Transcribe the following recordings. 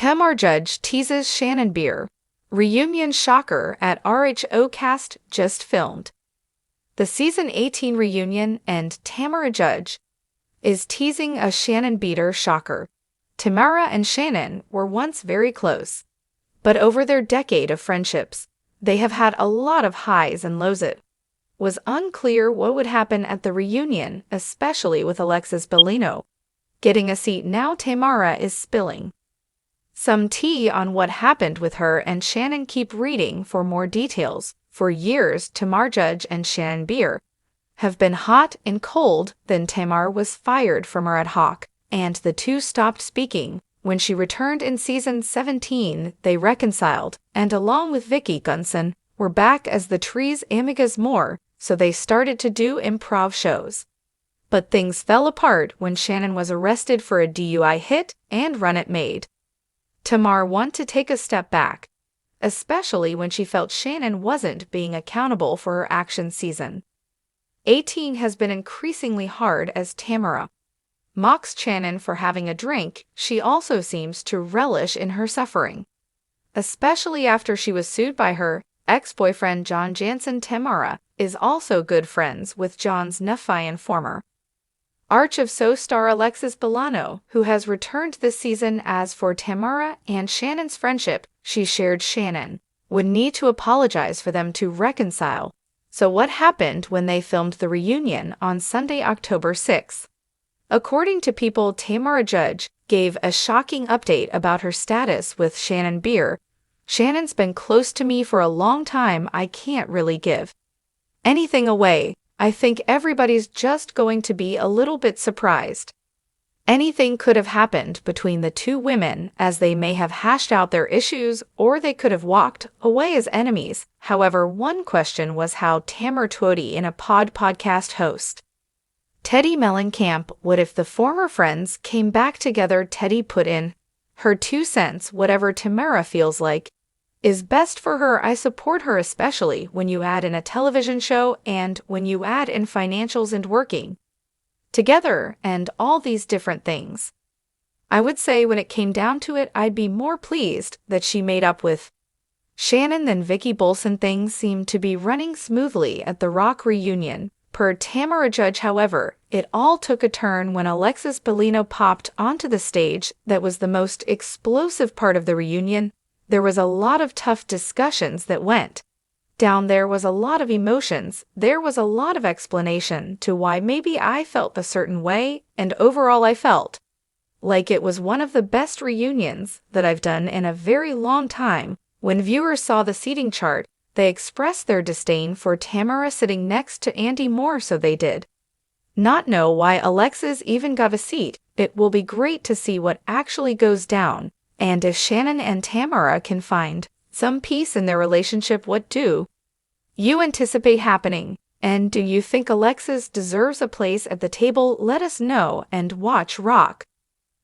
Tamra Judge teases Shannon Beador. Reunion shocker at RHOC cast just filmed. The Season 18 reunion and Tamra Judge is teasing a Shannon Beador shocker. Tamra and Shannon were once very close, but over their decade of friendships, they have had a lot of highs and lows. It was unclear what would happen at the reunion, especially with Alexis Bellino getting a seat. Now Tamra is spilling some tea on what happened with her and Shannon. Keep reading for more details. For years, Tamra Judge and Shannon Beador have been hot and cold. Then Tamra was fired from RHOC, and the two stopped speaking. When she returned in Season 17, they reconciled, and along with Vicky Gunson, were back as the Trees amigas more, so they started to do improv shows. But things fell apart when Shannon was arrested for a DUI hit and run it made. Tamra wanted to take a step back, especially when she felt Shannon wasn't being accountable for her actions. Season 18 has been increasingly hard as Tamra mocks Shannon for having a drink. She also seems to relish in her suffering, especially after she was sued by her ex-boyfriend John Jansen. Tamra is also good friends with John's nephew and former RHOC star Alexis Bellino, who has returned this season. As for Tamra and Shannon's friendship, she shared Shannon would need to apologize for them to reconcile. So what happened when they filmed the reunion on Sunday, October 6? According to People, Tamra Judge gave a shocking update about her status with Shannon Beador. Shannon's been close to me for a long time. I can't really give anything away. I think everybody's just going to be a little bit surprised. Anything could have happened between the two women, as they may have hashed out their issues or they could have walked away as enemies. However, one question was how Tamra Twody in a podcast host Teddy Mellencamp would if the former friends came back together. Teddy put in her 2 cents. Whatever Tamra feels like is best for her. I support her, especially when you add in a television show and when you add in financials and working together and all these different things. I would say when it came down to it, I'd be more pleased that she made up with Shannon than Vicky Bolson. Things seemed to be running smoothly at the RHOC reunion. Per Tamra Judge, however, it all took a turn when Alexis Bellino popped onto the stage. That was the most explosive part of the reunion. There was a lot of tough discussions that went down. There was a lot of emotions. There was a lot of explanation to why maybe I felt a certain way, and overall I felt like it was one of the best reunions that I've done in a very long time. When viewers saw the seating chart, they expressed their disdain for Tamra sitting next to Andy Moore, so they did not know why Alexis even got a seat. It will be great to see what actually goes down, and if Shannon and Tamra can find some peace in their relationship. What do you anticipate happening? And do you think Alexis deserves a place at the table? Let us know and watch RHOC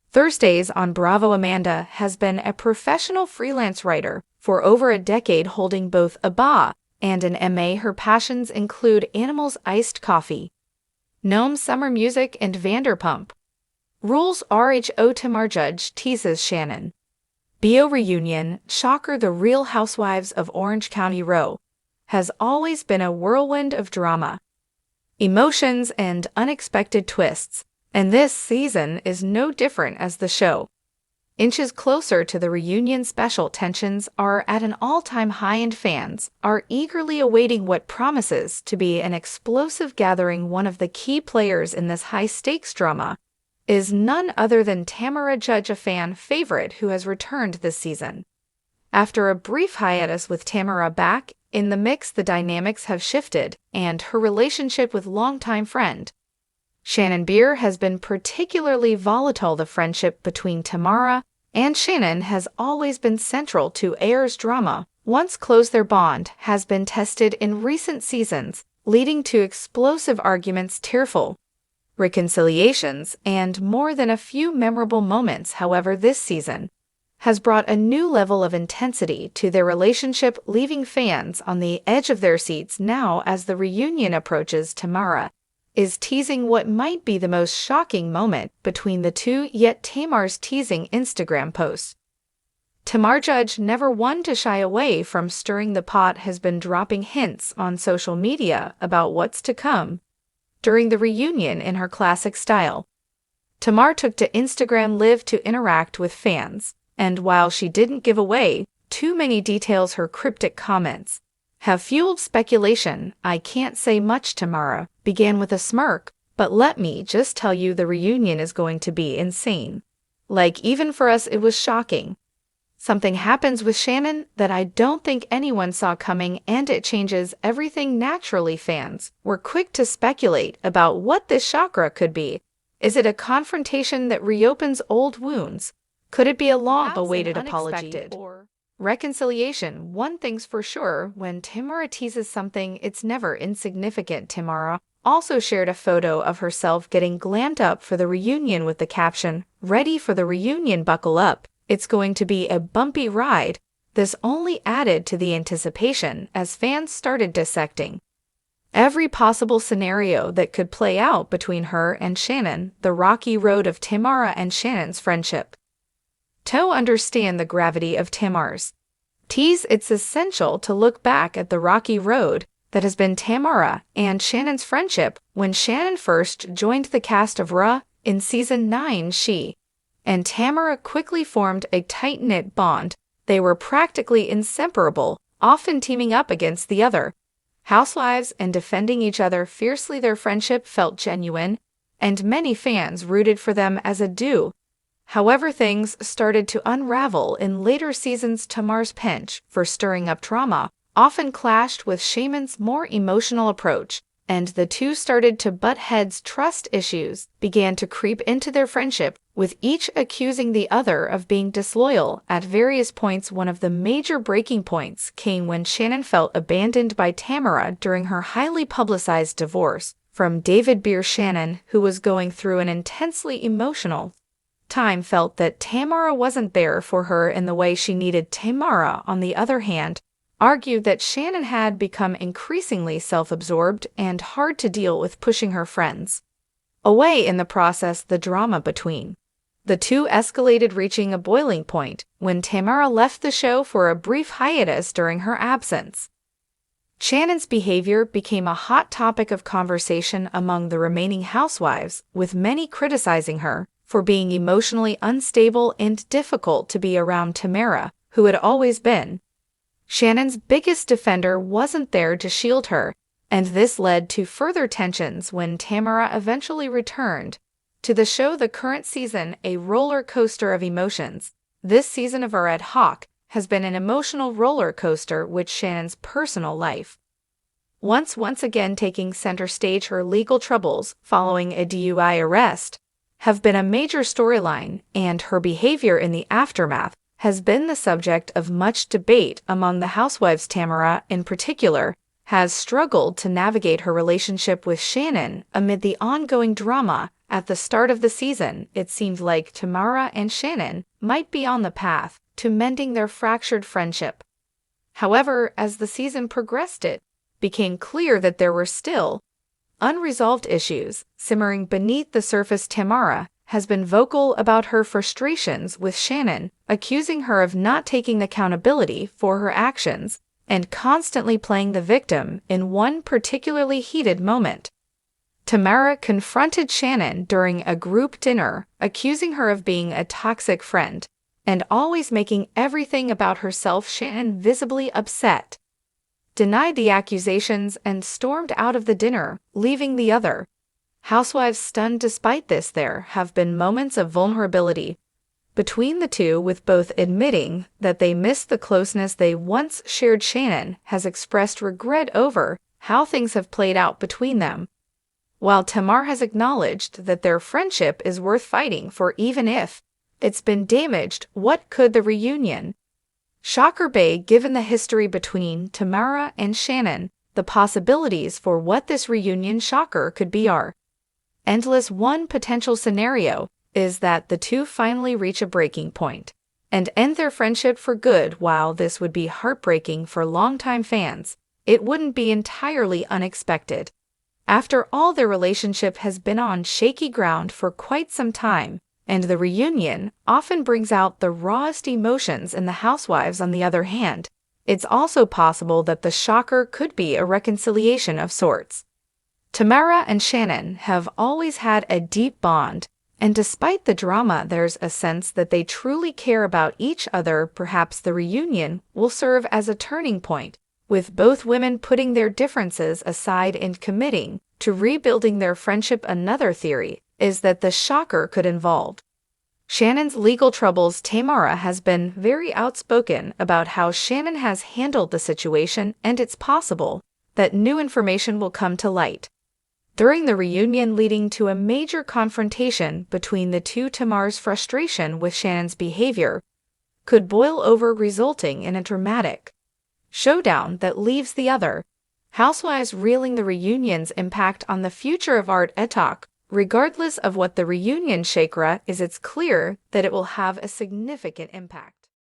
Thursdays on Bravo. Amanda has been a professional freelance writer for over a decade, holding both a BA and an MA. Her passions include animals, iced coffee, gnome, summer music, and Vanderpump Rules. RHO Tamra Judge teases Shannon Beador reunion shocker. The Real Housewives of Orange County RHOC has always been a whirlwind of drama, emotions, and unexpected twists, and this season is no different as the show inches closer to the reunion special. Tensions are at an all-time high and fans are eagerly awaiting what promises to be an explosive gathering. One of the key players in this high-stakes drama is none other than Tamra Judge, a fan favorite who has returned this season. After a brief hiatus with Tamra back in the mix, the dynamics have shifted, and her relationship with longtime friend Shannon Beador has been particularly volatile. The friendship between Tamra and Shannon has always been central to Air's drama. Once closed, their bond has been tested in recent seasons, leading to explosive arguments, tearful reconciliations, and more than a few memorable moments. However, this season has brought a new level of intensity to their relationship, leaving fans on the edge of their seats. Now, as the reunion approaches, Tamra is teasing what might be the most shocking moment between the two, yet Tamar's teasing Instagram posts Tamra Judge, never one to shy away from stirring the pot, has been dropping hints on social media about what's to come during the reunion in her classic style. Tamra took to Instagram Live to interact with fans, and while she didn't give away too many details, her cryptic comments have fueled speculation. "I can't say much, Tamra," began with a smirk, "but let me just tell you the reunion is going to be insane. Like, even for us it was shocking. Something happens with Shannon that I don't think anyone saw coming, and it changes everything." Naturally, fans were quick to speculate about what this chakra could be. Is it a confrontation that reopens old wounds? Could it be a long-awaited apology or reconciliation? One thing's for sure, when Tamra teases something, it's never insignificant. Tamra also shared a photo of herself getting glammed up for the reunion with the caption, "Ready for the reunion, buckle up. It's going to be a bumpy ride." This only added to the anticipation as fans started dissecting every possible scenario that could play out between her and Shannon, the rocky road of Tamra and Shannon's friendship. To understand the gravity of Tamra's tease, it's essential to look back at the rocky road that has been Tamra and Shannon's friendship. When Shannon first joined the cast of RHOC in Season 9, she and Tamra quickly formed a tight-knit bond. They were practically inseparable, often teaming up against the other housewives and defending each other fiercely. Their friendship felt genuine, and many fans rooted for them as a duo. However, things started to unravel in later seasons. Tamar's penchant for stirring up drama often clashed with Shannon's more emotional approach, and the two started to butt heads. Trust issues began to creep into their friendship, with each accusing the other of being disloyal at various points. One of the major breaking points came when Shannon felt abandoned by Tamra during her highly publicized divorce from Beador. Shannon, who was going through an intensely emotional time, felt that Tamra wasn't there for her in the way she needed. Tamra, on the other hand, argued that Shannon had become increasingly self-absorbed and hard to deal with, pushing her friends away. In the process, the drama between the two escalated, reaching a boiling point when Tamra left the show for a brief hiatus. During her absence, Shannon's behavior became a hot topic of conversation among the remaining housewives, with many criticizing her for being emotionally unstable and difficult to be around. Tamra, who had always been Shannon's biggest defender, wasn't there to shield her, and this led to further tensions when Tamra eventually returned to the show. The current season, a roller coaster of emotions. This season of RHOC has been an emotional roller coaster, with Shannon's personal life once again taking center stage. Her legal troubles following a DUI arrest have been a major storyline, and her behavior in the aftermath has been the subject of much debate among the housewives. Tamra, in particular, has struggled to navigate her relationship with Shannon amid the ongoing drama. At the start of the season, it seemed like Tamra and Shannon might be on the path to mending their fractured friendship. However, as the season progressed, it became clear that there were still unresolved issues simmering beneath the surface. Tamra has been vocal about her frustrations with Shannon, accusing her of not taking accountability for her actions and constantly playing the victim. In one particularly heated moment, Tamra confronted Shannon during a group dinner, accusing her of being a toxic friend and always making everything about herself. Shannon, visibly upset, denied the accusations and stormed out of the dinner, leaving the other housewives stunned. Despite this, there have been moments of vulnerability between the two, with both admitting that they missed the closeness they once shared. Shannon has expressed regret over how things have played out between them, while Tamra has acknowledged that their friendship is worth fighting for, even if it's been damaged. What could the reunion shocker be, given the history between Tamra and Shannon? The possibilities for what this reunion shocker could be are endless. One potential scenario is that the two finally reach a breaking point and end their friendship for good. While this would be heartbreaking for longtime fans, it wouldn't be entirely unexpected. After all, their relationship has been on shaky ground for quite some time, and the reunion often brings out the rawest emotions in the housewives. On the other hand, it's also possible that the shocker could be a reconciliation of sorts. Tamra and Shannon have always had a deep bond, and despite the drama, there's a sense that they truly care about each other. Perhaps the reunion will serve as a turning point, with both women putting their differences aside and committing to rebuilding their friendship. Another theory is that the shocker could involve Shannon's legal troubles. Tamra has been very outspoken about how Shannon has handled the situation, and it's possible that new information will come to light during the reunion, leading to a major confrontation between the two. Tamar's frustration with Shannon's behavior could boil over, resulting in a dramatic showdown that leaves the other housewives reeling. The reunion's impact on the future of RHOC. Regardless of what the reunion chakra is, it's clear that it will have a significant impact.